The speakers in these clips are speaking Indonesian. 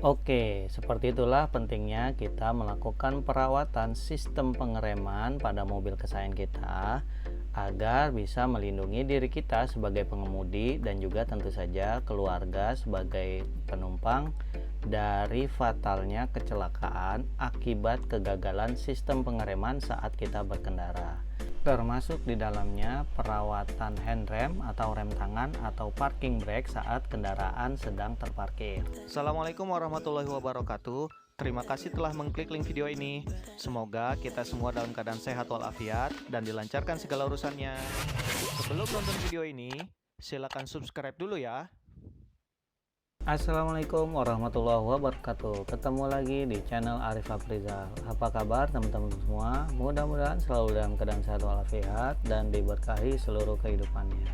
Oke, seperti itulah pentingnya kita melakukan perawatan sistem pengereman pada mobil kesayangan kita agar bisa melindungi diri kita sebagai pengemudi dan juga tentu saja keluarga sebagai penumpang dari fatalnya kecelakaan akibat kegagalan sistem pengereman saat kita berkendara. Termasuk di dalamnya perawatan handrem atau rem tangan atau parking brake saat kendaraan sedang terparkir. Assalamualaikum warahmatullahi wabarakatuh. Terima kasih telah mengklik link video ini. Semoga kita semua dalam keadaan sehat walafiat dan dilancarkan segala urusannya. Sebelum nonton video ini, silakan subscribe dulu ya. Assalamualaikum warahmatullahi wabarakatuh. Ketemu lagi di channel Arif Afrizal. Apa kabar teman-teman semua? Mudah-mudahan selalu dalam keadaan sehat walafiat dan diberkahi seluruh kehidupannya.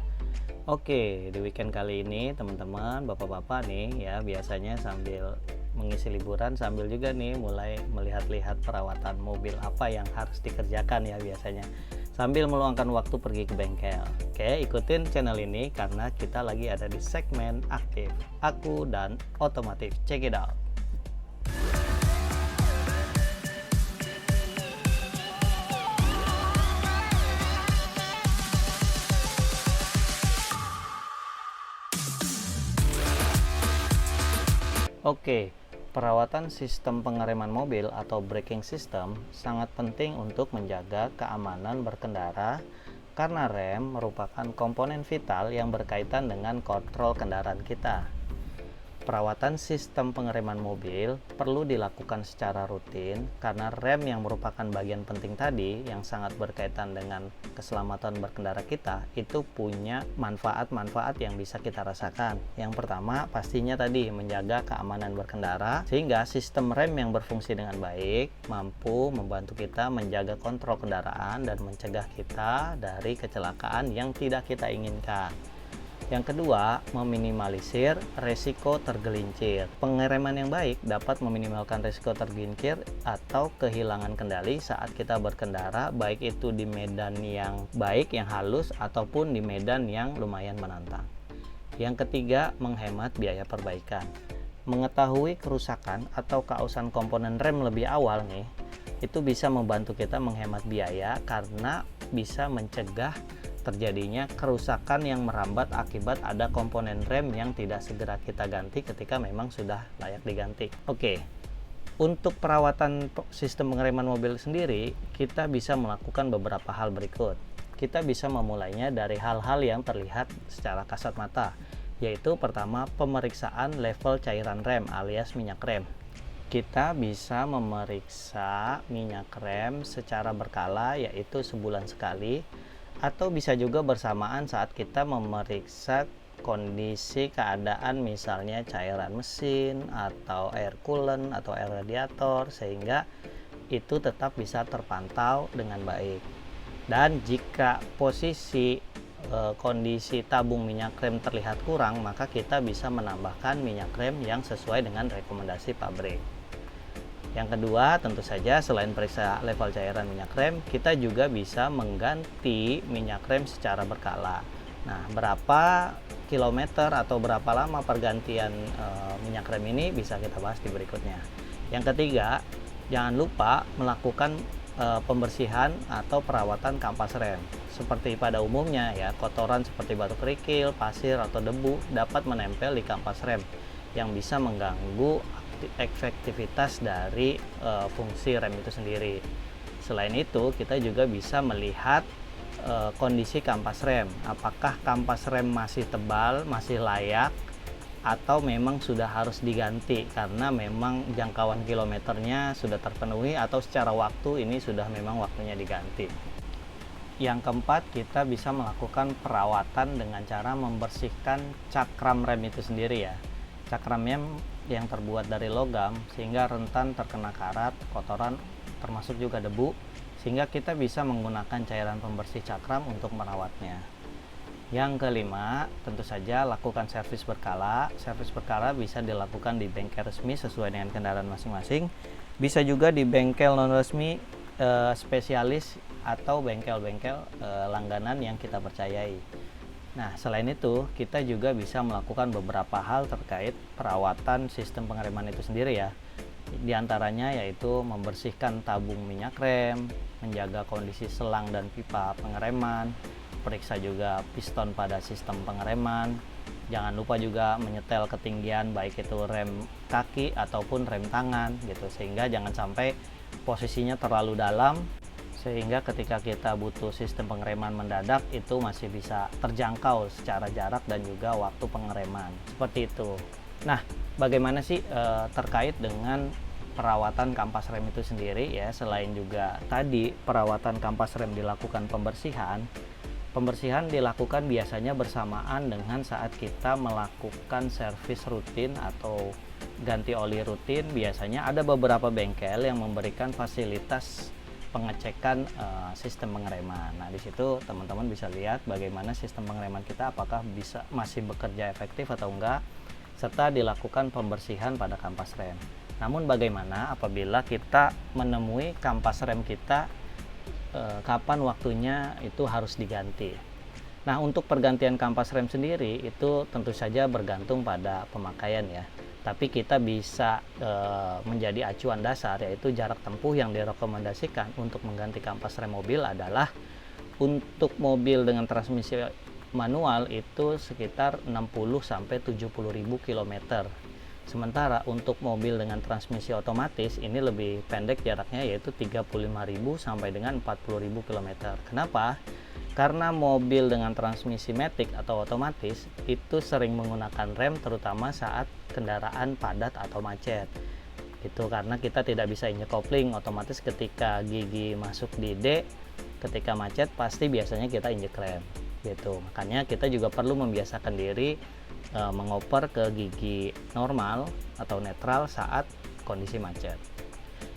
Oke, di weekend kali ini teman-teman, bapak-bapak nih ya, biasanya sambil mengisi liburan sambil juga nih mulai melihat-lihat perawatan mobil apa yang harus dikerjakan ya biasanya, sambil meluangkan waktu pergi ke bengkel. Oke, ikutin channel ini karena kita lagi ada di segmen aktif, aku dan otomotif. Check it out. Oke, perawatan sistem pengereman mobil atau braking system sangat penting untuk menjaga keamanan berkendara karena rem merupakan komponen vital yang berkaitan dengan kontrol kendaraan kita. Perawatan sistem pengereman mobil perlu dilakukan secara rutin karena rem yang merupakan bagian penting tadi yang sangat berkaitan dengan keselamatan berkendara kita itu punya manfaat-manfaat yang bisa kita rasakan. Yang pertama pastinya tadi menjaga keamanan berkendara sehingga sistem rem yang berfungsi dengan baik mampu membantu kita menjaga kontrol kendaraan dan mencegah kita dari kecelakaan yang tidak kita inginkan. Yang kedua, meminimalisir resiko tergelincir. Pengereman yang baik dapat meminimalkan resiko tergelincir atau kehilangan kendali saat kita berkendara, baik itu di medan yang baik, yang halus, ataupun di medan yang lumayan menantang. Yang ketiga, menghemat biaya perbaikan. Mengetahui kerusakan atau keausan komponen rem lebih awal nih, itu bisa membantu kita menghemat biaya karena bisa mencegah terjadinya kerusakan yang merambat akibat ada komponen rem yang tidak segera kita ganti ketika memang sudah layak diganti. Oke, untuk perawatan sistem pengereman mobil sendiri, kita bisa melakukan beberapa hal berikut. Kita bisa memulainya dari hal-hal yang terlihat secara kasat mata, yaitu pertama, pemeriksaan level cairan rem alias minyak rem. Kita bisa memeriksa minyak rem secara berkala, yaitu sebulan sekali, atau bisa juga bersamaan saat kita memeriksa kondisi keadaan misalnya cairan mesin atau air coolant atau air radiator sehingga itu tetap bisa terpantau dengan baik. Dan jika posisi kondisi tabung minyak rem terlihat kurang, maka kita bisa menambahkan minyak rem yang sesuai dengan rekomendasi pabrik. Yang kedua, tentu saja selain periksa level cairan minyak rem, kita juga bisa mengganti minyak rem secara berkala. Nah, berapa kilometer atau berapa lama pergantian minyak rem ini bisa kita bahas di berikutnya. Yang ketiga, jangan lupa melakukan pembersihan atau perawatan kampas rem. Seperti pada umumnya ya, kotoran seperti batu kerikil, pasir atau debu dapat menempel di kampas rem yang bisa mengganggu efektivitas dari fungsi rem itu sendiri. Selain itu, kita juga bisa melihat kondisi kampas rem. Apakah kampas rem masih tebal, masih layak, atau memang sudah harus diganti karena memang jangkauan kilometernya sudah terpenuhi atau secara waktu ini sudah memang waktunya diganti. Yang keempat, kita bisa melakukan perawatan dengan cara membersihkan cakram rem itu sendiri ya. Cakram rem yang terbuat dari logam sehingga rentan terkena karat, kotoran, termasuk juga debu, sehingga kita bisa menggunakan cairan pembersih cakram untuk merawatnya. Yang kelima, tentu saja lakukan servis berkala. Servis berkala bisa dilakukan di bengkel resmi sesuai dengan kendaraan masing-masing. Bisa juga di bengkel non resmi spesialis atau bengkel-bengkel langganan yang kita percayai. Nah, selain itu, kita juga bisa melakukan beberapa hal terkait perawatan sistem pengereman itu sendiri ya. Di antaranya yaitu membersihkan tabung minyak rem, menjaga kondisi selang dan pipa pengereman, periksa juga piston pada sistem pengereman. Jangan lupa juga menyetel ketinggian baik itu rem kaki ataupun rem tangan gitu, sehingga jangan sampai posisinya terlalu dalam sehingga ketika kita butuh sistem pengereman mendadak itu masih bisa terjangkau secara jarak dan juga waktu pengereman seperti itu. Nah, bagaimana sih terkait dengan perawatan kampas rem itu sendiri ya? Selain juga tadi perawatan kampas rem dilakukan pembersihan dilakukan biasanya bersamaan dengan saat kita melakukan servis rutin atau ganti oli rutin. Biasanya ada beberapa bengkel yang memberikan fasilitas pengecekan sistem pengereman. Nah, di situ teman-teman bisa lihat bagaimana sistem pengereman kita apakah masih bekerja efektif atau enggak, serta dilakukan pembersihan pada kampas rem. Namun bagaimana apabila kita menemui kampas rem kita kapan waktunya itu harus diganti. Nah, untuk pergantian kampas rem sendiri itu tentu saja bergantung pada pemakaian ya. Tapi kita bisa menjadi acuan dasar, yaitu jarak tempuh yang direkomendasikan untuk mengganti kampas rem mobil adalah untuk mobil dengan transmisi manual itu sekitar 60-70.000 km. Sementara untuk mobil dengan transmisi otomatis ini lebih pendek jaraknya, yaitu 35.000 sampai dengan 40.000 km. Kenapa? Karena mobil dengan transmisi matic atau otomatis itu sering menggunakan rem terutama saat kendaraan padat atau macet. Itu karena kita tidak bisa injek kopling, otomatis ketika gigi masuk di D, ketika macet pasti biasanya kita injek rem. Gitu. Makanya kita juga perlu membiasakan diri mengoper ke gigi normal atau netral saat kondisi macet.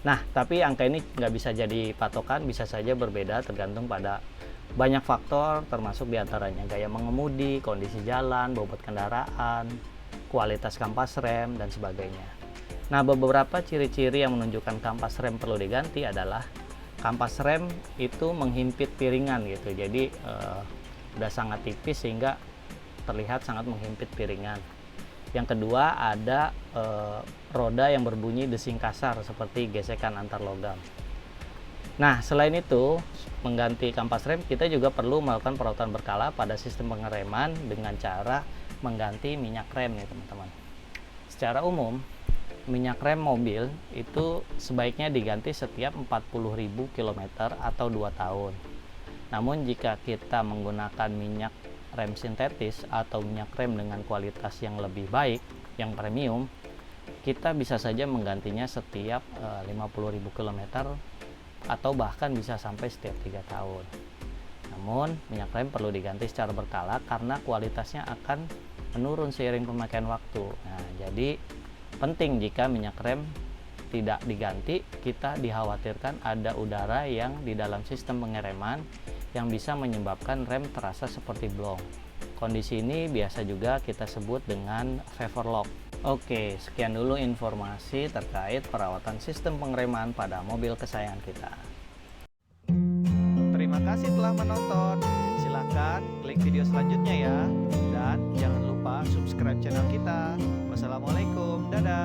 Nah, tapi angka ini nggak bisa jadi patokan, bisa saja berbeda tergantung pada banyak faktor, termasuk diantaranya gaya mengemudi, kondisi jalan, bobot kendaraan, kualitas kampas rem, dan sebagainya. Nah, beberapa ciri-ciri yang menunjukkan kampas rem perlu diganti adalah kampas rem itu menghimpit piringan gitu, jadi udah sangat tipis sehingga terlihat sangat menghimpit piringan. Yang kedua ada roda yang berbunyi desing kasar seperti gesekan antar logam. Nah, selain itu, mengganti kampas rem kita juga perlu melakukan perawatan berkala pada sistem pengereman dengan cara mengganti minyak rem nih teman-teman. Secara umum, minyak rem mobil itu sebaiknya diganti setiap 40.000 km atau 2 tahun. Namun jika kita menggunakan minyak rem sintetis atau minyak rem dengan kualitas yang lebih baik, yang premium, kita bisa saja menggantinya setiap 50.000 km atau bahkan bisa sampai setiap 3 tahun. Namun minyak rem perlu diganti secara berkala karena kualitasnya akan menurun seiring pemakaian waktu. Nah, jadi penting jika minyak rem tidak diganti, kita dikhawatirkan ada udara yang di dalam sistem pengereman yang bisa menyebabkan rem terasa seperti blong. Kondisi ini biasa juga kita sebut dengan favor lock. Oke, sekian dulu informasi terkait perawatan sistem pengereman pada mobil kesayangan kita. Terima kasih telah menonton. Silahkan klik video selanjutnya ya. Dan jangan lupa subscribe channel kita. Wassalamualaikum, dadah.